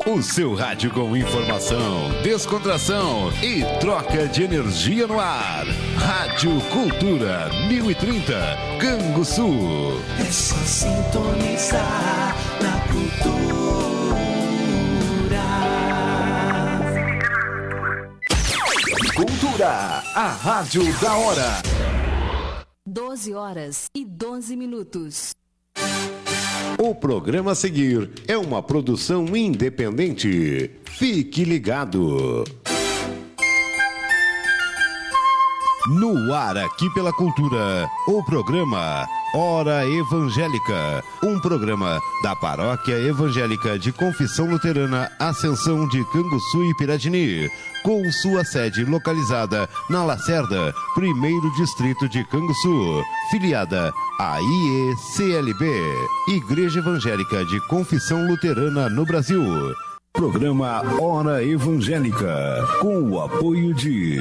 O seu rádio com informação, descontração e troca de energia no ar. Rádio Cultura 1030, Canguçu. É só sintonizar na Cultura. Cultura, a rádio da hora. 12h12. O programa a seguir é uma produção independente. Fique ligado. No ar aqui pela Cultura, o programa Hora Evangélica, um programa da Paróquia Evangélica de Confissão Luterana Ascensão de Canguçu e Piratini, com sua sede localizada na Lacerda, 1º Distrito de Canguçu, filiada à IECLB, Igreja Evangélica de Confissão Luterana no Brasil. Programa Hora Evangélica, com o apoio de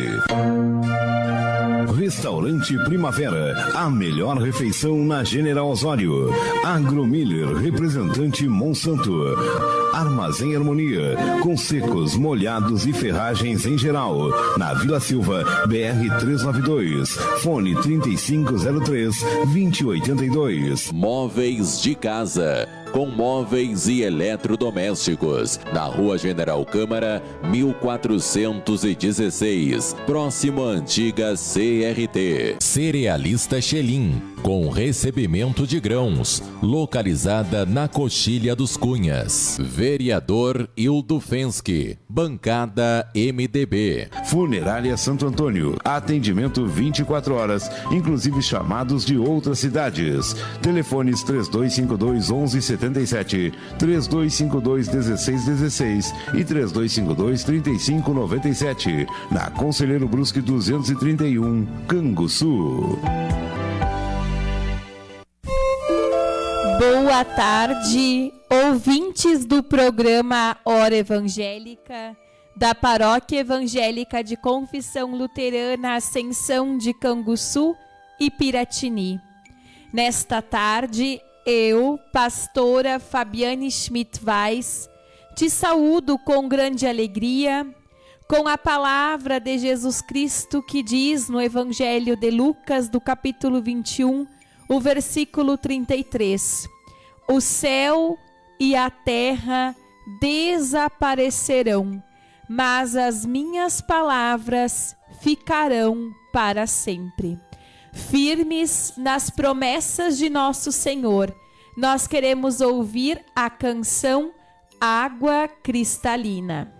Restaurante Primavera, a melhor refeição na General Osório. Agromiller, representante Monsanto. Armazém Harmonia, com secos, molhados e ferragens em geral. Na Vila Silva, BR 392, fone 3503-2082. Móveis de casa, com móveis e eletrodomésticos, na Rua General Câmara, 1416, próximo à antiga CRT. Cerealista Xelim, com recebimento de grãos, localizada na Coxilha dos Cunhas. Vereador Hildo Fensky, bancada MDB. Funerária Santo Antônio, atendimento 24 horas, inclusive chamados de outras cidades. Telefones 3252-1177, 3252-1616 e 3252-3597. Na Conselheiro Brusque 231, Canguçu. Boa tarde, ouvintes do programa Hora Evangélica, da Paróquia Evangélica de Confissão Luterana Ascensão de Canguçu e Piratini. Nesta tarde, eu, pastora Fabiane Schmidt-Weiss, te saúdo com grande alegria, com a palavra de Jesus Cristo que diz no Evangelho de Lucas, do capítulo 21, o versículo 33. O céu e a terra desaparecerão, mas as minhas palavras ficarão para sempre. Firmes nas promessas de nosso Senhor, nós queremos ouvir a canção Água Cristalina.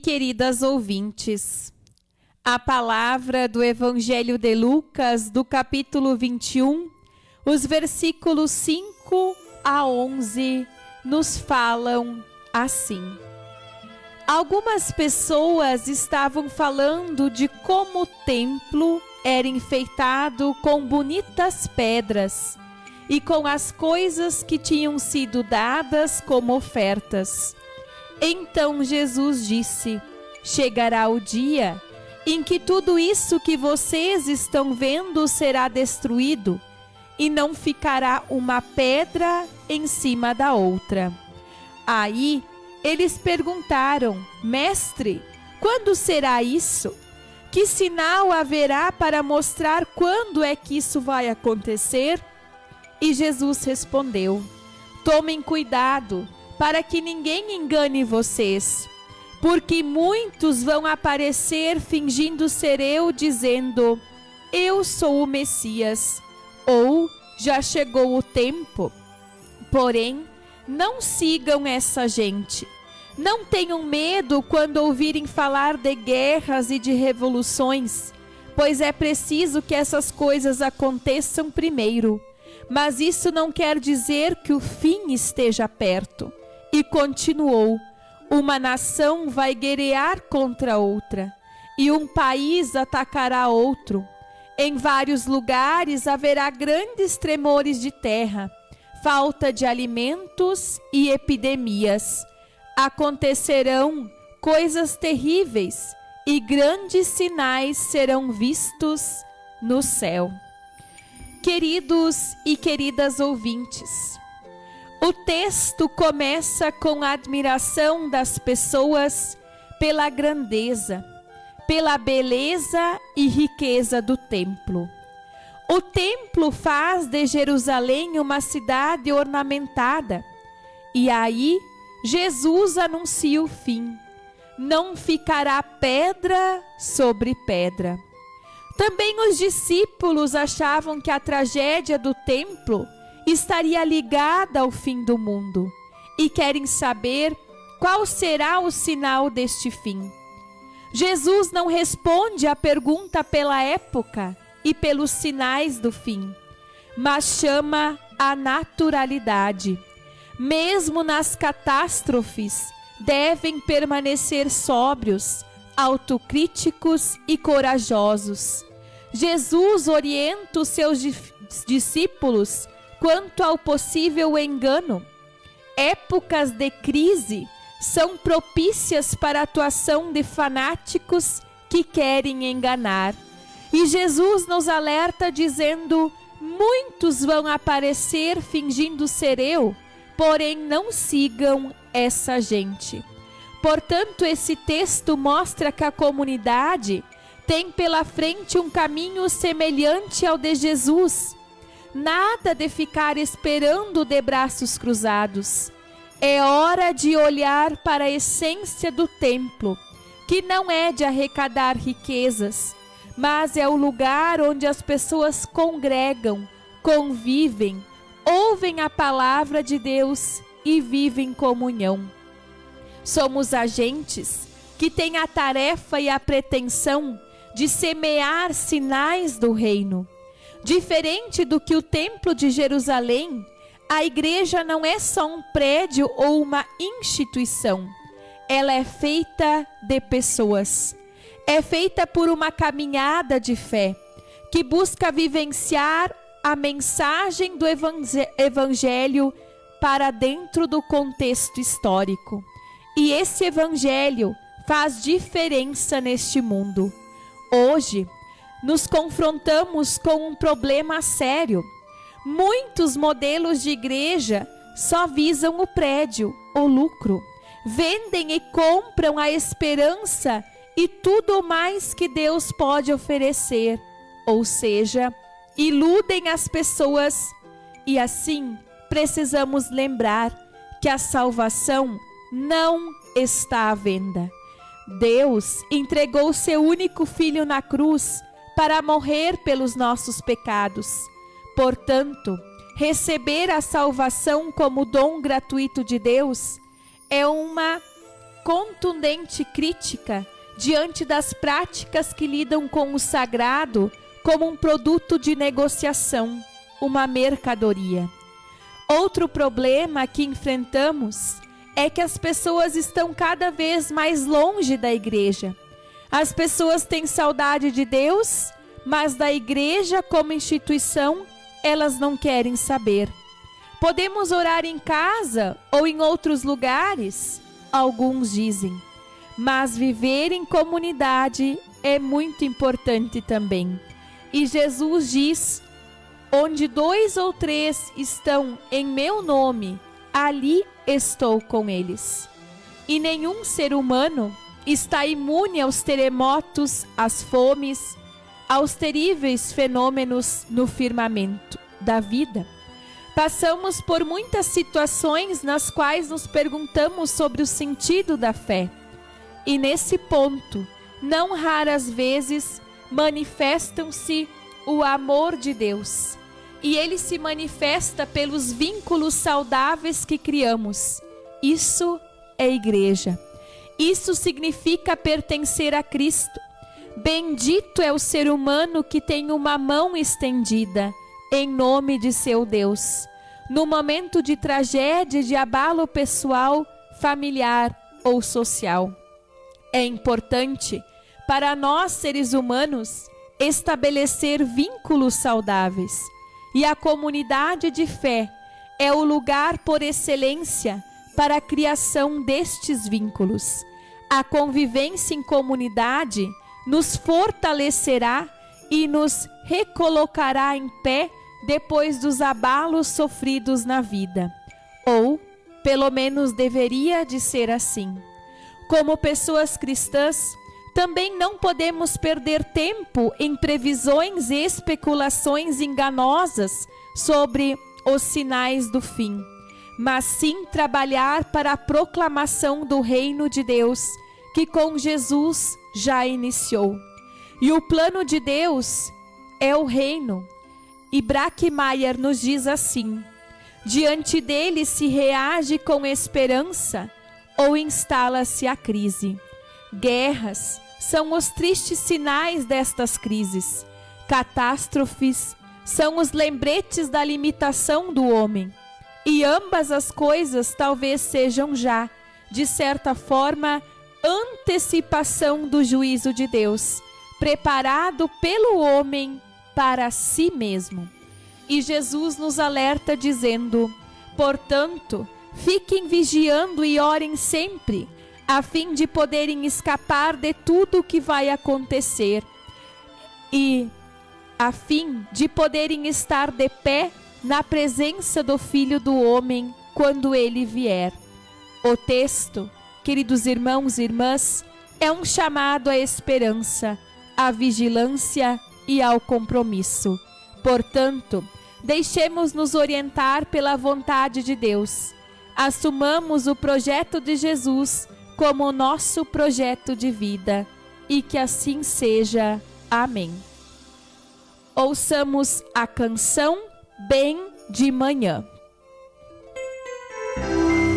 queridas ouvintes, a palavra do Evangelho de Lucas, do capítulo 21, os versículos 5 a 11, nos falam assim. Algumas pessoas estavam falando de como o templo era enfeitado com bonitas pedras e com as coisas que tinham sido dadas como ofertas. Então Jesus disse: chegará o dia em que tudo isso que vocês estão vendo será destruído e não ficará uma pedra em cima da outra. Aí eles perguntaram: Mestre, quando será isso? Que sinal haverá para mostrar quando é que isso vai acontecer? E Jesus respondeu: tomem cuidado para que ninguém engane vocês, porque muitos vão aparecer fingindo ser eu, dizendo: eu sou o Messias, ou já chegou o tempo. Porém, não sigam essa gente. Não tenham medo quando ouvirem falar de guerras e de revoluções, pois é preciso que essas coisas aconteçam primeiro. Mas isso não quer dizer que o fim esteja perto. E continuou: uma nação vai guerrear contra outra, e um país atacará outro. Em vários lugares haverá grandes tremores de terra, falta de alimentos e epidemias. Acontecerão coisas terríveis e grandes sinais serão vistos no céu. Queridos e queridas ouvintes, o texto começa com a admiração das pessoas pela grandeza, pela beleza e riqueza do templo. O templo faz de Jerusalém uma cidade ornamentada. E aí Jesus anuncia o fim. Não ficará pedra sobre pedra. Também os discípulos achavam que a tragédia do templo estaria ligada ao fim do mundo e querem saber qual será o sinal deste fim. Jesus não responde à pergunta pela época e pelos sinais do fim, mas chama a naturalidade. Mesmo nas catástrofes, devem permanecer sóbrios, autocríticos e corajosos. Jesus orienta os seus discípulos quanto ao possível engano. Épocas de crise são propícias para a atuação de fanáticos que querem enganar. E Jesus nos alerta dizendo: muitos vão aparecer fingindo ser eu, porém não sigam essa gente. Portanto, esse texto mostra que a comunidade tem pela frente um caminho semelhante ao de Jesus. Nada de ficar esperando de braços cruzados. É hora de olhar para a essência do templo, que não é de arrecadar riquezas, mas é o lugar onde as pessoas congregam, convivem, ouvem a palavra de Deus e vivem comunhão. Somos agentes que têm a tarefa e a pretensão de semear sinais do reino. Diferente do que o Templo de Jerusalém, a igreja não é só um prédio ou uma instituição. Ela é feita de pessoas. É feita por uma caminhada de fé que busca vivenciar a mensagem do Evangelho para dentro do contexto histórico. E esse Evangelho faz diferença neste mundo. Hoje, nos confrontamos com um problema sério. Muitos modelos de igreja só visam o prédio, o lucro. Vendem e compram a esperança e tudo mais que Deus pode oferecer. Ou seja, iludem as pessoas. E assim, precisamos lembrar que a salvação não está à venda. Deus entregou seu único filho na cruz para morrer pelos nossos pecados. Portanto, receber a salvação como dom gratuito de Deus é uma contundente crítica diante das práticas que lidam com o sagrado como um produto de negociação, uma mercadoria. Outro problema que enfrentamos é que as pessoas estão cada vez mais longe da igreja. As pessoas têm saudade de Deus, mas da igreja como instituição, elas não querem saber. Podemos orar em casa ou em outros lugares? Alguns dizem. Mas viver em comunidade é muito importante também. E Jesus diz: onde 2 ou 3 estão em meu nome, ali estou com eles. E nenhum ser humano está imune aos terremotos, às fomes, aos terríveis fenômenos no firmamento da vida. Passamos por muitas situações nas quais nos perguntamos sobre o sentido da fé. E nesse ponto, não raras vezes, manifestam-se o amor de Deus. E ele se manifesta pelos vínculos saudáveis que criamos. Isso é igreja. Isso significa pertencer a Cristo. Bendito é o ser humano que tem uma mão estendida em nome de seu Deus, no momento de tragédia, de abalo pessoal, familiar ou social. É importante para nós, seres humanos, estabelecer vínculos saudáveis. E a comunidade de fé é o lugar por excelência para a criação destes vínculos. A convivência em comunidade nos fortalecerá e nos recolocará em pé depois dos abalos sofridos na vida. Ou, pelo menos deveria de ser assim. Como pessoas cristãs, também não podemos perder tempo em previsões e especulações enganosas sobre os sinais do fim, mas sim trabalhar para a proclamação do reino de Deus, que com Jesus já iniciou. E o plano de Deus é o reino. E Brackmeier nos diz assim: diante dele se reage com esperança ou instala-se a crise. Guerras são os tristes sinais destas crises. Catástrofes são os lembretes da limitação do homem. E ambas as coisas talvez sejam já, de certa forma, antecipação do juízo de Deus, preparado pelo homem para si mesmo. E Jesus nos alerta dizendo: portanto, fiquem vigiando e orem sempre, a fim de poderem escapar de tudo o que vai acontecer e a fim de poderem estar de pé na presença do Filho do Homem quando ele vier. O texto, queridos irmãos e irmãs, é um chamado à esperança, à vigilância e ao compromisso. Portanto, deixemos-nos orientar pela vontade de Deus. Assumamos o projeto de Jesus como o nosso projeto de vida, e que assim seja. Amém. Ouçamos a canção Bem de Manhã. Bem de manhã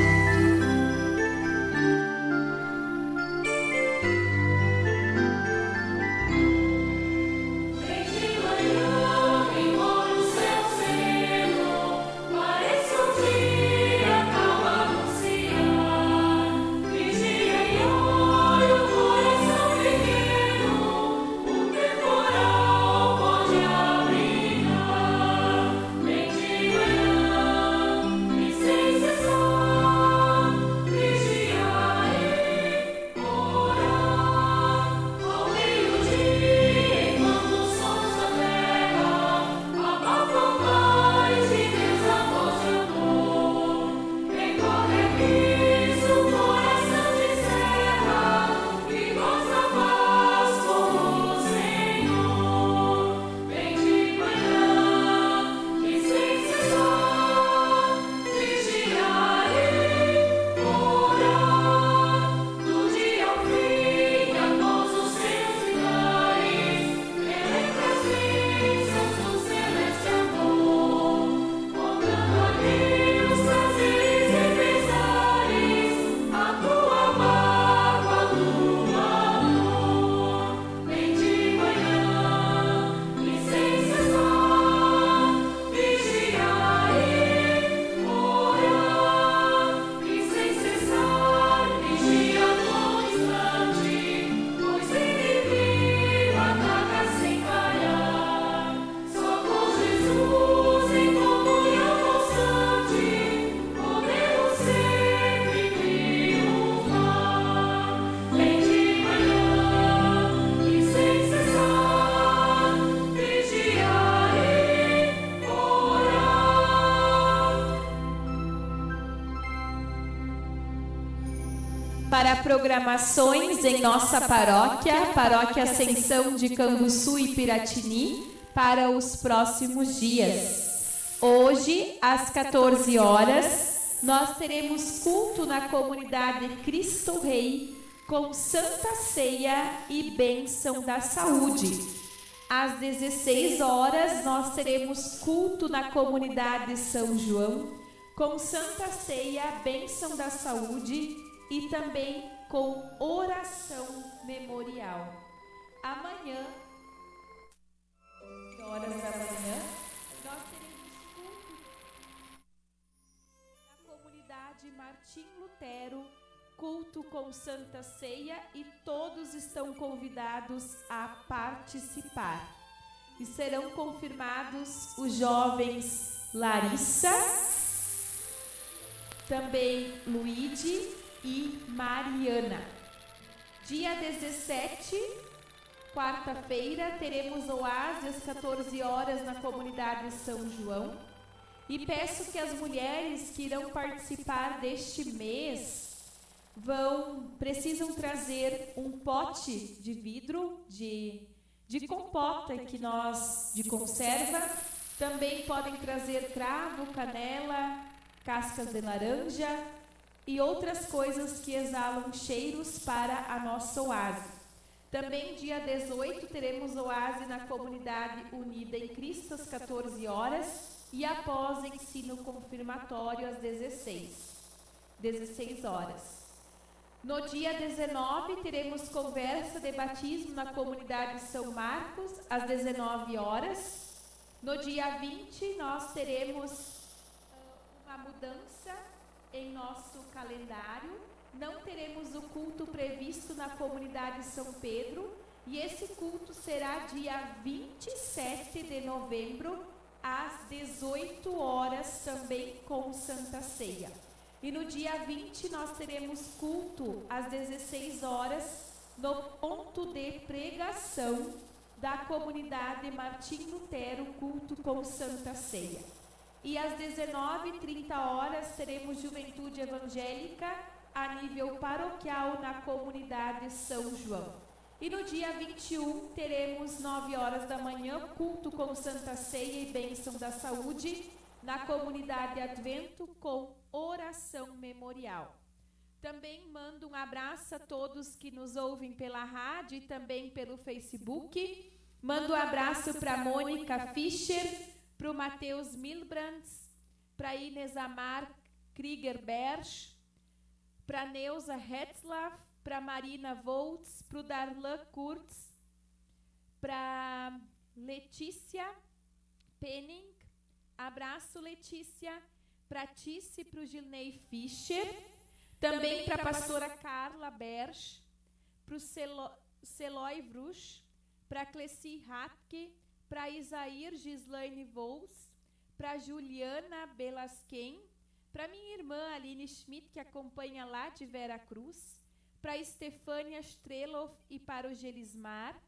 para programações em nossa paróquia, Paróquia Ascensão de Canguçu e Piratini, para os próximos dias. Hoje, às 14 horas, nós teremos culto na comunidade Cristo Rei, com Santa Ceia e Bênção da Saúde. Às 16 horas, nós teremos culto na comunidade São João, com Santa Ceia, Bênção da Saúde e também com oração memorial. Amanhã, 8 horas da manhã, nós teremos culto na comunidade Martim Lutero, culto com Santa Ceia, e todos estão convidados a participar. E serão confirmados os jovens Larissa, também Luíde e Mariana. Dia 17, quarta-feira, teremos oásis às 14 horas na comunidade São João. E peço que as mulheres que irão participar deste mês precisam trazer um pote de vidro de compota de conserva. Também podem trazer cravo, canela, cascas de laranja e outras coisas que exalam cheiros para a nossa oásis. Também dia 18 teremos oásis na comunidade Unida em Cristo às 14 horas e após ensino confirmatório às 16 horas. No dia 19 teremos conversa de batismo na comunidade São Marcos às 19 horas. No dia 20 nós teremos uma mudança em nosso calendário. Não teremos o culto previsto na comunidade São Pedro, e esse culto será dia 27 de novembro às 18 horas, também com Santa Ceia. E no dia 20 nós teremos culto às 16 horas no ponto de pregação da comunidade Martim Lutero, culto com Santa Ceia. E às 19h30 teremos Juventude Evangélica a nível paroquial na comunidade São João. E no dia 21 teremos 9 horas da manhã culto com Santa Ceia e Bênção da Saúde na comunidade Advento com oração memorial. Também mando um abraço a todos que nos ouvem pela rádio e também pelo Facebook. Mando um abraço para Mônica Fischer, para o Matheus Milbrands, para Inês Amar Krieger-Bersch, para Neuza Hetzlaff, para Marina Voltz, para o Darlan Kurtz, para Letícia Penning, abraço Letícia, para Tice, para o Gilney Fischer, também para a pastora Carla Bersch, para o Celoy Bruch, para Cleci Ratke, para Isair Gislaine Vols, para Juliana Belasquen, para minha irmã Aline Schmidt, que acompanha lá de Vera Cruz, para Estefânia Streloff e para o Gelismar.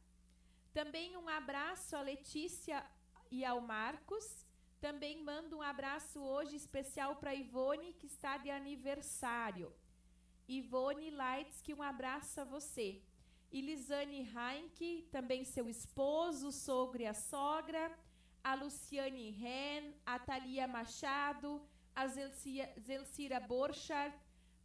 Também um abraço a Letícia e ao Marcos. Também mando um abraço hoje especial para Ivone, que está de aniversário. Ivone Leitz, que um abraço a você. E Lisane Heinck, também seu esposo, o sogro e a sogra. A Luciane Ren, a Thalia Machado, a Zelcira Borchardt,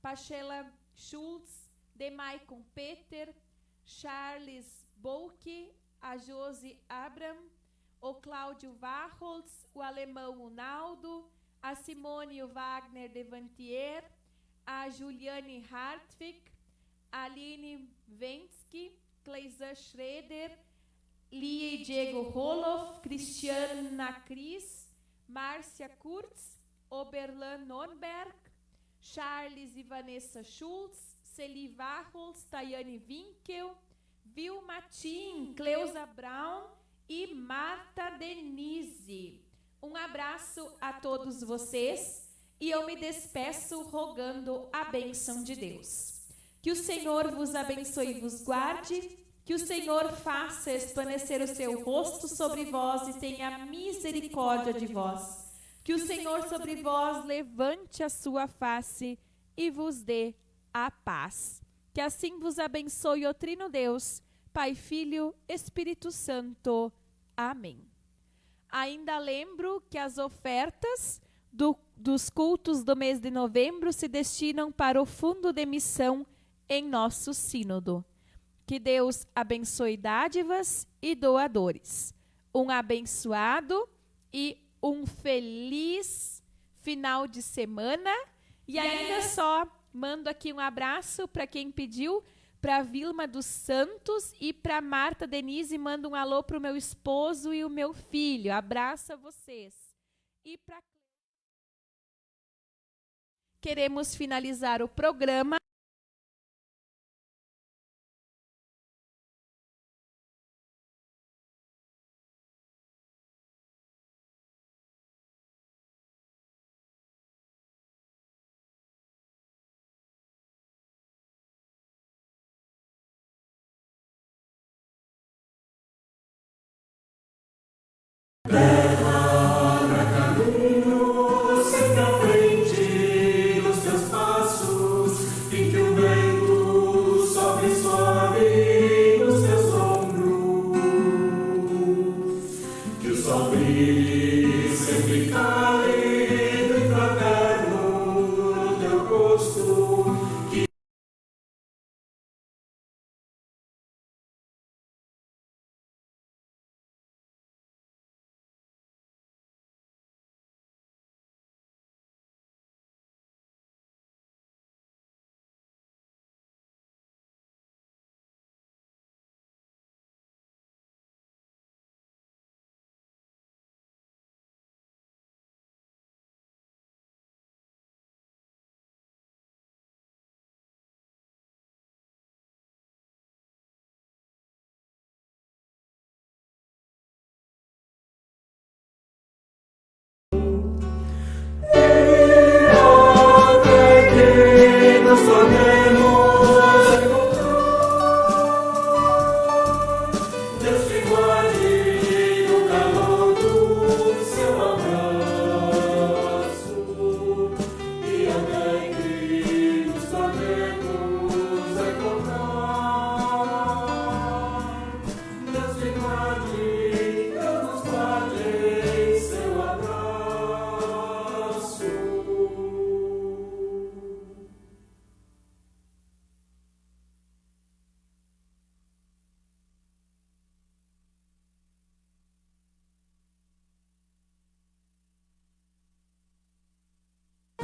Pachela Schultz, Demaicon Peter, Charles Bouque, a Josi Abram, o Cláudio Warholz, o alemão Unaldo, a Simone Wagner Devantier, a Juliane Hartwig, a Aline Wensky, Cleisa Schroeder, Lia e Diego Roloff, Cristiana Cris, Márcia Kurtz, Oberlan Norberg, Charles e Vanessa Schultz, Celi Warholz, Tayane Winkel, Vilma Tim, Cleusa Brown e Marta Denise. Um abraço a todos vocês e eu me despeço rogando a bênção de Deus. Que o Senhor vos abençoe e vos guarde, que o Senhor faça resplandecer o seu rosto sobre vós e tenha misericórdia de vós. Que o Senhor sobre vós levante a sua face e vos dê a paz. Que assim vos abençoe o Trino Deus, Pai, Filho, Espírito Santo. Amém. Ainda lembro que as ofertas dos cultos do mês de novembro se destinam para o Fundo de Missão em nosso sínodo. Que Deus abençoe dádivas e doadores. Um abençoado e um feliz final de semana. E ainda só mando aqui um abraço para quem pediu, para Vilma dos Santos e para Marta Denise. Mando um alô para o meu esposo e o meu filho. Abraço a vocês. E para queremos finalizar o programa.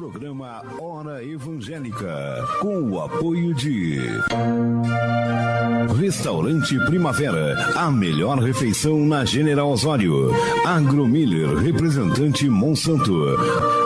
Programa Hora Evangélica, com o apoio de Restaurante Primavera, a melhor refeição na General Osório. Agromiller, representante Monsanto.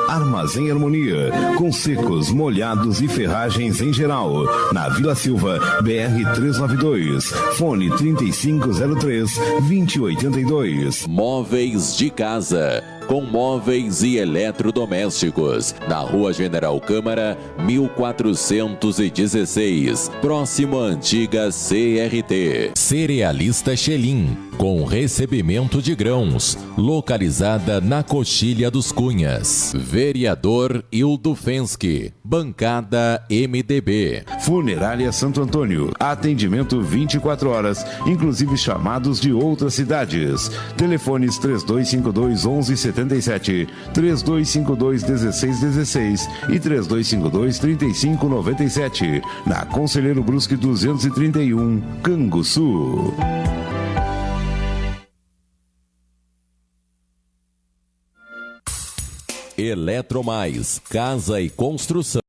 Armazém Harmonia, com secos, molhados e ferragens em geral. Na Vila Silva, BR 392, fone 3503-2082. Móveis de casa, com móveis e eletrodomésticos, na Rua General Câmara, 1416, próximo à antiga CRT. Cerealista Xelim, com recebimento de grãos, localizada na Coxilha dos Cunhas. Vereador Hildo Fensky, bancada MDB. Funerária Santo Antônio, atendimento 24 horas, inclusive chamados de outras cidades. Telefones 3252-1177, 3252-1616 e 3252-3597. Na Conselheiro Brusque 231, Canguçu. Eletromais, casa e construção.